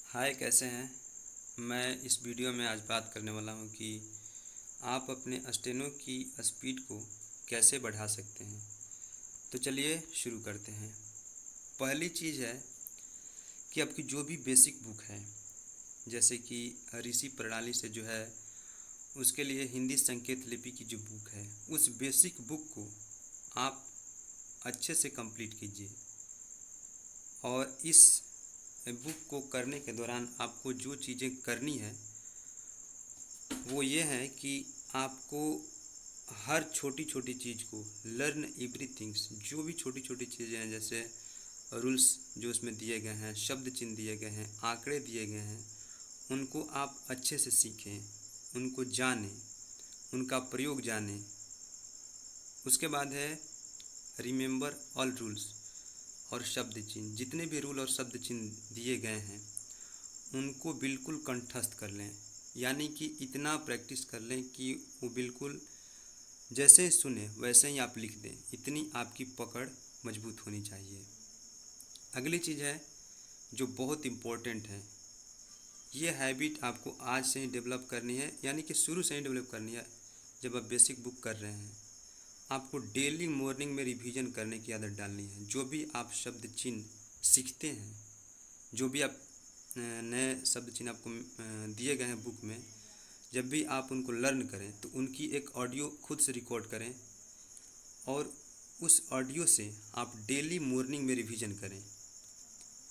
हाय, कैसे हैं। मैं इस वीडियो में आज बात करने वाला हूं कि आप अपने स्टेनो की स्पीड को कैसे बढ़ा सकते हैं। तो चलिए शुरू करते हैं। पहली चीज़ है कि आपकी जो भी बेसिक बुक है, जैसे कि ऋषि प्रणाली से जो है उसके लिए हिंदी संकेत लिपि की जो बुक है, उस बेसिक बुक को आप अच्छे से कंप्लीट कीजिए। और इस बुक को करने के दौरान आपको जो चीज़ें करनी है वो ये है कि आपको हर छोटी छोटी चीज़ को लर्न एवरीथिंग्स, जो भी छोटी छोटी चीज़ें हैं, जैसे रूल्स जो उसमें दिए गए हैं, शब्द चिन्ह दिए गए हैं, आंकड़े दिए गए हैं, उनको आप अच्छे से सीखें, उनको जानें, उनका प्रयोग जानें। उसके बाद है रिमेंबर ऑल रूल्स और शब्द चिन्ह। जितने भी रूल और शब्द चिन्ह दिए गए हैं उनको बिल्कुल कंठस्थ कर लें, यानी कि इतना प्रैक्टिस कर लें कि वो बिल्कुल जैसे ही सुने वैसे ही आप लिख दें। इतनी आपकी पकड़ मजबूत होनी चाहिए। अगली चीज़ है जो बहुत इम्पोर्टेंट है, ये हैबिट आपको आज से ही डेवलप करनी है, यानी कि शुरू से ही डेवलप करनी है। जब आप बेसिक बुक कर रहे हैं आपको डेली मॉर्निंग में रिवीजन करने की आदत डालनी है। जो भी आप शब्द चिन्ह सीखते हैं, जो भी आप नए शब्द चिन्ह आपको दिए गए हैं बुक में, जब भी आप उनको लर्न करें तो उनकी एक ऑडियो खुद से रिकॉर्ड करें और उस ऑडियो से आप डेली मॉर्निंग में रिवीजन करें।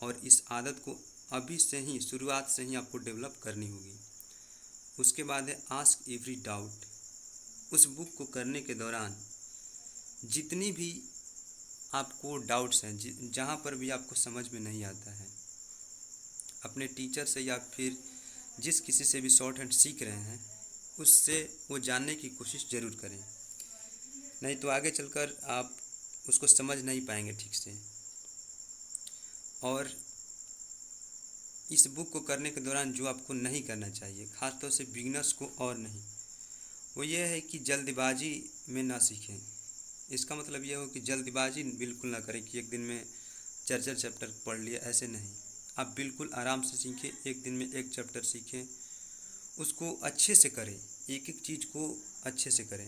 और इस आदत को अभी से ही, शुरुआत से ही आपको डेवलप करनी होगी। उसके बाद है आस्क एवरी डाउट। उस बुक को करने के दौरान जितनी भी आपको डाउट्स हैं, जहाँ पर भी आपको समझ में नहीं आता है, अपने टीचर से या फिर जिस किसी से भी शॉर्ट हैंड सीख रहे हैं उससे वो जानने की कोशिश ज़रूर करें, नहीं तो आगे चलकर आप उसको समझ नहीं पाएंगे ठीक से। और इस बुक को करने के दौरान जो आपको नहीं करना चाहिए, ख़ासतौर से बिगिनर्स को, और नहीं, वो ये है कि जल्दबाजी में ना सीखें। इसका मतलब ये हो कि जल्दबाजी बिल्कुल ना करें कि एक दिन में चार चार चैप्टर पढ़ लिए, ऐसे नहीं। आप बिल्कुल आराम से सीखें, एक दिन में एक चैप्टर सीखें, उसको अच्छे से करें, एक एक चीज़ को अच्छे से करें।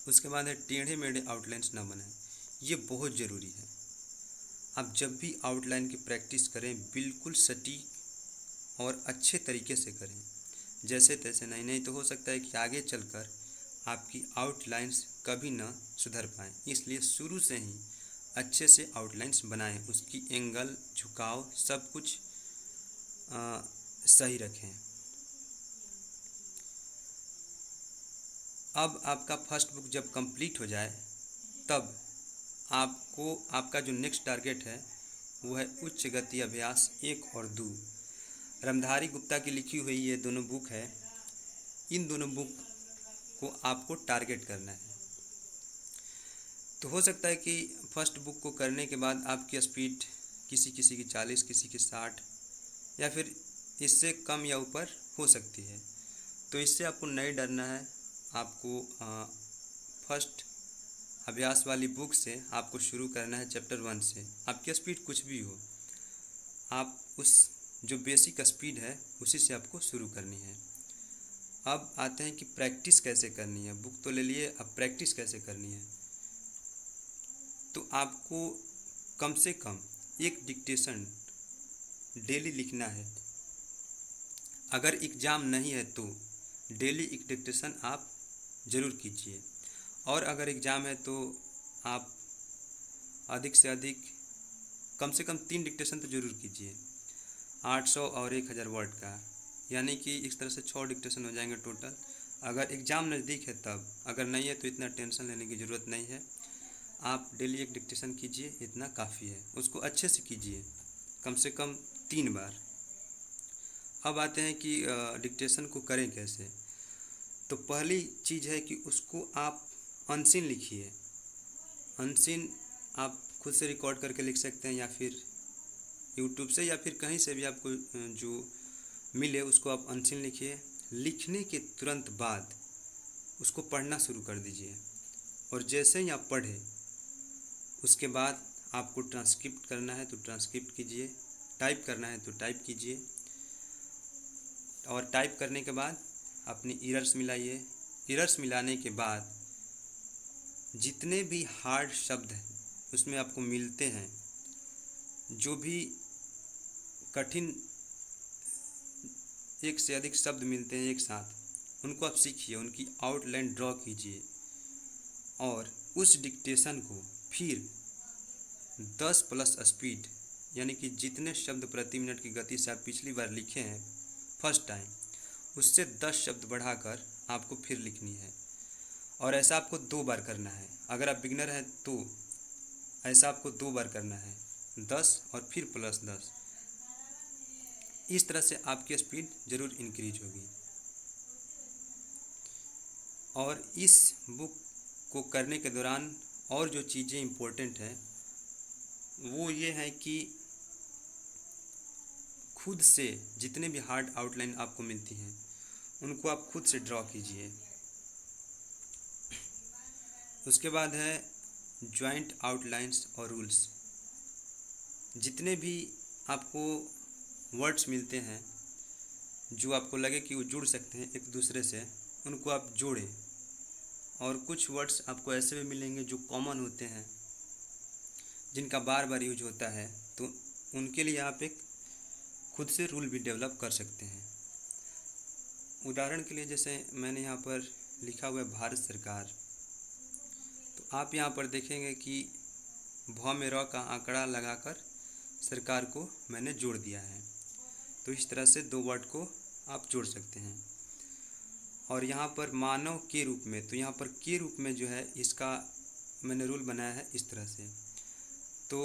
उसके बाद है टेढ़े मेढ़े आउटलाइंस ना बनाएं। ये बहुत ज़रूरी है। आप जब भी आउटलाइन की प्रैक्टिस करें बिल्कुल सटीक और अच्छे तरीके से करें, जैसे तैसे नहीं तो हो सकता है कि आगे चलकर आपकी आउटलाइंस कभी ना सुधर पाएँ। इसलिए शुरू से ही अच्छे से आउटलाइंस बनाएं, उसकी एंगल, झुकाव, सब कुछ सही रखें। अब आपका फर्स्ट बुक जब कंप्लीट हो जाए तब आपको आपका जो नेक्स्ट टारगेट है वो है उच्च गति अभ्यास 1 और 2। रमधारी गुप्ता की लिखी हुई ये दोनों बुक है। इन दोनों बुक को आपको टारगेट करना है। तो हो सकता है कि फर्स्ट बुक को करने के बाद आपकी स्पीड किसी किसी की 40, किसी की 60 या फिर इससे कम या ऊपर हो सकती है। तो इससे आपको नहीं डरना है। आपको फर्स्ट अभ्यास वाली बुक से आपको शुरू करना है, चैप्टर 1 से। आपकी स्पीड कुछ भी हो, आप उस जो बेसिक स्पीड है उसी से आपको शुरू करनी है। अब आते हैं कि प्रैक्टिस कैसे करनी है। बुक तो ले लिए, अब प्रैक्टिस कैसे करनी है। तो आपको कम से कम एक डिक्टेशन डेली लिखना है। अगर एग्ज़ाम नहीं है तो डेली एक डिक्टेशन आप ज़रूर कीजिए, और अगर एग्ज़ाम है तो आप अधिक से अधिक कम से कम 3 डिक्टेशन तो ज़रूर कीजिए, 800 और 1000 वर्ड का, यानी कि इस तरह से 6 डिक्टेशन हो जाएंगे टोटल। अगर एग्ज़ाम नज़दीक है तब, अगर नहीं है तो इतना टेंशन लेने की ज़रूरत नहीं है। आप डेली एक डिक्टेशन कीजिए, इतना काफ़ी है। उसको अच्छे से कीजिए, कम से कम 3 बार। अब आते हैं कि डिक्टेशन को करें कैसे। तो पहली चीज़ है कि उसको आप अनसीन लिखिए। अनसीन आप खुद से रिकॉर्ड करके लिख सकते हैं, या फिर यूट्यूब से, या फिर कहीं से भी आपको जो मिले उसको आप अनसीन लिखिए। लिखने के तुरंत बाद उसको पढ़ना शुरू कर दीजिए, और जैसे ही आप पढ़े उसके बाद आपको ट्रांसक्रिप्ट करना है तो ट्रांसक्रिप्ट कीजिए, टाइप करना है तो टाइप कीजिए, और टाइप करने के बाद अपनी एरर्स मिलाइए। एरर्स मिलाने के बाद जितने भी हार्ड शब्द हैं उसमें आपको मिलते हैं, जो भी कठिन एक से अधिक शब्द मिलते हैं एक साथ, उनको आप सीखिए, उनकी आउटलाइन ड्रॉ कीजिए, और उस डिक्टेशन को फिर 10 प्लस स्पीड, यानी कि जितने शब्द प्रति मिनट की गति से आप पिछली बार लिखे हैं फर्स्ट टाइम, उससे 10 शब्द बढ़ाकर आपको फिर लिखनी है। और ऐसा आपको 2 बार करना है। अगर आप बिगनर हैं तो ऐसा आपको 2 बार करना है, 10 और फिर प्लस 10। इस तरह से आपकी स्पीड ज़रूर इंक्रीज होगी। और इस बुक को करने के दौरान और जो चीज़ें इम्पोर्टेंट हैं वो ये है कि खुद से जितने भी हार्ड आउटलाइन आपको मिलती हैं उनको आप खुद से ड्रॉ कीजिए। उसके बाद है जॉइंट आउटलाइंस और रूल्स। जितने भी आपको वर्ड्स मिलते हैं जो आपको लगे कि वो जुड़ सकते हैं एक दूसरे से, उनको आप जोड़ें। और कुछ वर्ड्स आपको ऐसे भी मिलेंगे जो कॉमन होते हैं, जिनका बार बार यूज होता है, तो उनके लिए आप एक खुद से रूल भी डेवलप कर सकते हैं। उदाहरण के लिए जैसे मैंने यहाँ पर लिखा हुआ है भारत सरकार, तो आप यहाँ पर देखेंगे कि भ में र का आंकड़ा लगाकर सरकार को मैंने जोड़ दिया है। तो इस तरह से 2 वर्ड को आप जोड़ सकते हैं। और यहाँ पर मानव के रूप में, तो यहाँ पर के रूप में जो है इसका मैंने रूल बनाया है इस तरह से। तो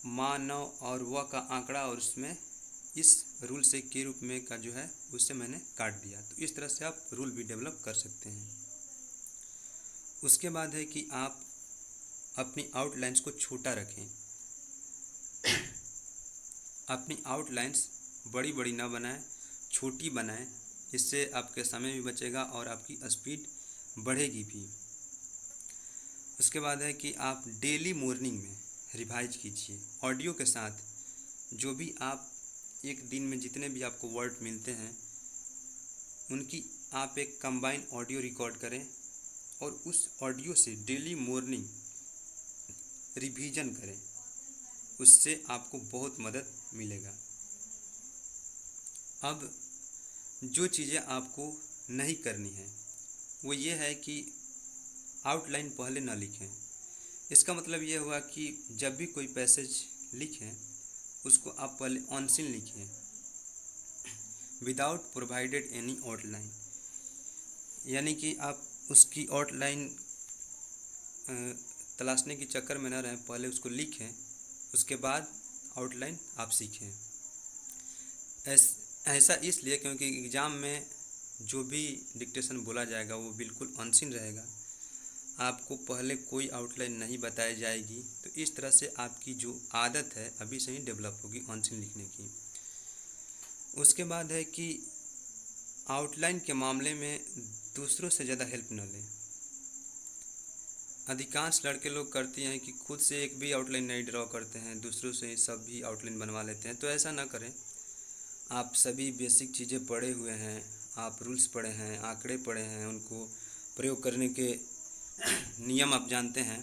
मानव और व का आंकड़ा, और उसमें इस रूल से के रूप में का जो है उससे मैंने काट दिया। तो इस तरह से आप रूल भी डेवलप कर सकते हैं। उसके बाद है कि आप अपनी आउटलाइंस को छोटा रखें। अपनी आउटलाइंस बड़ी बड़ी ना बनाएं, छोटी बनाएं। इससे आपके समय भी बचेगा और आपकी स्पीड बढ़ेगी भी। उसके बाद है कि आप डेली मॉर्निंग में रिवाइज कीजिए ऑडियो के साथ। जो भी आप एक दिन में जितने भी आपको वर्ड मिलते हैं उनकी आप एक कंबाइन ऑडियो रिकॉर्ड करें, और उस ऑडियो से डेली मॉर्निंग रिवीजन करें। उससे आपको बहुत मदद मिलेगा। अब जो चीज़ें आपको नहीं करनी है वो ये है कि आउटलाइन पहले ना लिखें। इसका मतलब ये हुआ कि जब भी कोई पैसेज लिखें उसको आप पहले ऑन सीन लिखिए, विदाउट प्रोवाइडेड एनी आउटलाइन। यानी कि आप उसकी आउटलाइन तलाशने के चक्कर में न रहें, पहले उसको लिखें, उसके बाद आउटलाइन आप सीखें। ऐसा इसलिए क्योंकि एग्ज़ाम में जो भी डिक्टेशन बोला जाएगा वो बिल्कुल अनसीन रहेगा, आपको पहले कोई आउटलाइन नहीं बताई जाएगी। तो इस तरह से आपकी जो आदत है अभी से ही डेवलप होगी अनसीन लिखने की। उसके बाद है कि आउटलाइन के मामले में दूसरों से ज़्यादा हेल्प न लें। अधिकांश लड़के लोग करते हैं कि खुद से एक भी आउटलाइन नहीं ड्रॉ करते हैं, दूसरों से सब भी आउटलाइन बनवा लेते हैं। तो ऐसा ना करें। आप सभी बेसिक चीज़ें पढ़े हुए हैं, आप रूल्स पढ़े हैं, आंकड़े पढ़े हैं, उनको प्रयोग करने के नियम आप जानते हैं।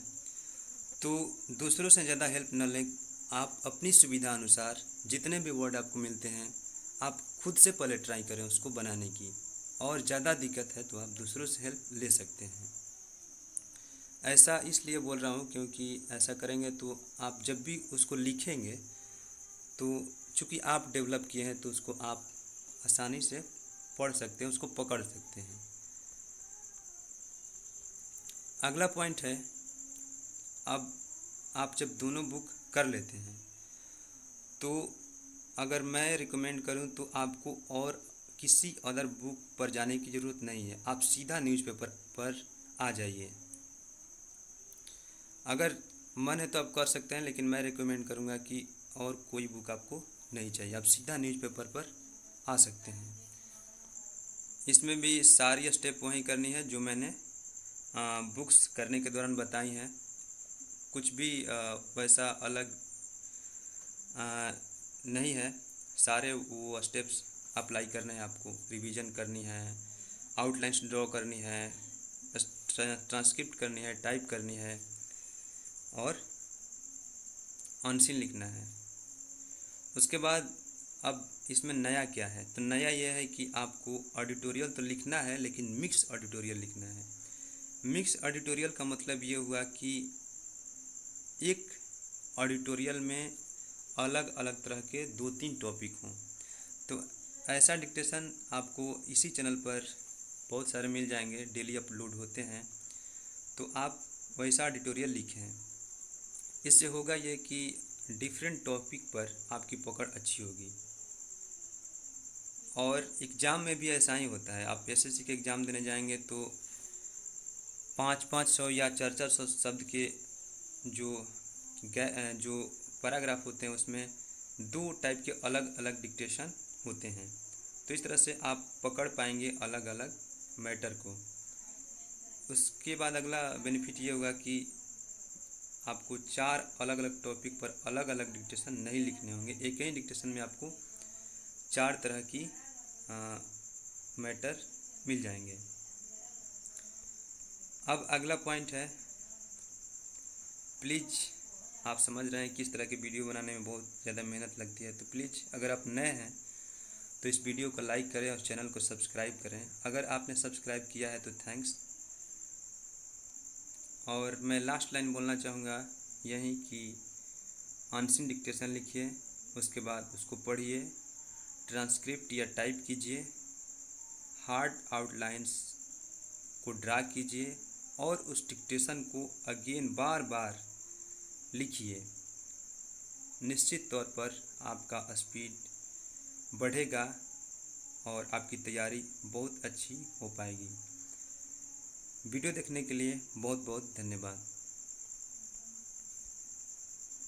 तो दूसरों से ज़्यादा हेल्प न लें। आप अपनी सुविधा अनुसार जितने भी वर्ड आपको मिलते हैं आप खुद से पहले ट्राई करें उसको बनाने की, और ज़्यादा दिक्कत है तो आप दूसरों से हेल्प ले सकते हैं। ऐसा इसलिए बोल रहा हूँ क्योंकि ऐसा करेंगे तो आप जब भी उसको लिखेंगे तो चूँकि आप डेवलप किए हैं तो उसको आप आसानी से पढ़ सकते हैं, उसको पकड़ सकते हैं। अगला पॉइंट है, अब आप जब दोनों बुक कर लेते हैं तो अगर मैं रिकमेंड करूं तो आपको और किसी अदर बुक पर जाने की ज़रूरत नहीं है, आप सीधा न्यूज़पेपर पर आ जाइए। अगर मन है तो आप कर सकते हैं, लेकिन मैं रिकमेंड करूंगा कि और कोई बुक आपको नहीं चाहिए, आप सीधा न्यूज़पेपर पर आ सकते हैं। इसमें भी सारी स्टेप वही करनी है जो मैंने बुक्स करने के दौरान बताई हैं। कुछ भी वैसा अलग नहीं है, सारे वो स्टेप्स अप्लाई करने हैं आपको। रिवीजन करनी है, आउटलाइंस ड्रॉ करनी है, ट्रांसक्रिप्ट करनी है, टाइप करनी है और आंसर लिखना है। उसके बाद अब इसमें नया क्या है, तो नया यह है कि आपको ऑडिटोरियल तो लिखना है लेकिन मिक्स ऑडिटोरियल लिखना है। मिक्स ऑडिटोरियल का मतलब ये हुआ कि एक ऑडिटोरियल में अलग अलग तरह के 2-3 टॉपिक हों। तो ऐसा डिक्टेशन आपको इसी चैनल पर बहुत सारे मिल जाएंगे, डेली अपलोड होते हैं। तो आप वैसा ऑडिटोरियल लिखें। इससे होगा ये कि डिफरेंट टॉपिक पर आपकी पकड़ अच्छी होगी। और एग्ज़ाम में भी ऐसा ही होता है। आप एसएससी के एग्ज़ाम देने जाएंगे तो 500-500 या 400-400 शब्द के जो जो पैराग्राफ होते हैं उसमें 2 टाइप के अलग अलग डिक्टेशन होते हैं। तो इस तरह से आप पकड़ पाएंगे अलग अलग मैटर को। उसके बाद अगला बेनिफिट ये होगा कि आपको 4 अलग अलग टॉपिक पर अलग अलग डिक्टेशन नहीं लिखने होंगे। एक ही डिक्टेशन में आपको 4 तरह की मैटर मिल जाएंगे। अब अगला पॉइंट है, प्लीज़ आप समझ रहे हैं किस तरह की वीडियो बनाने में बहुत ज़्यादा मेहनत लगती है। तो प्लीज़ अगर आप नए हैं तो इस वीडियो को लाइक करें और चैनल को सब्सक्राइब करें। अगर आपने सब्सक्राइब किया है तो थैंक्स। और मैं लास्ट लाइन बोलना चाहूँगा यही कि आंसर डिक्टेशन लिखिए, उसके बाद उसको पढ़िए, ट्रांसक्रिप्ट या टाइप कीजिए, हार्ड आउटलाइंस को ड्रा कीजिए और उस डिक्टेशन को अगेन बार बार लिखिए। निश्चित तौर पर आपका स्पीड बढ़ेगा और आपकी तैयारी बहुत अच्छी हो पाएगी। वीडियो देखने के लिए बहुत बहुत धन्यवाद।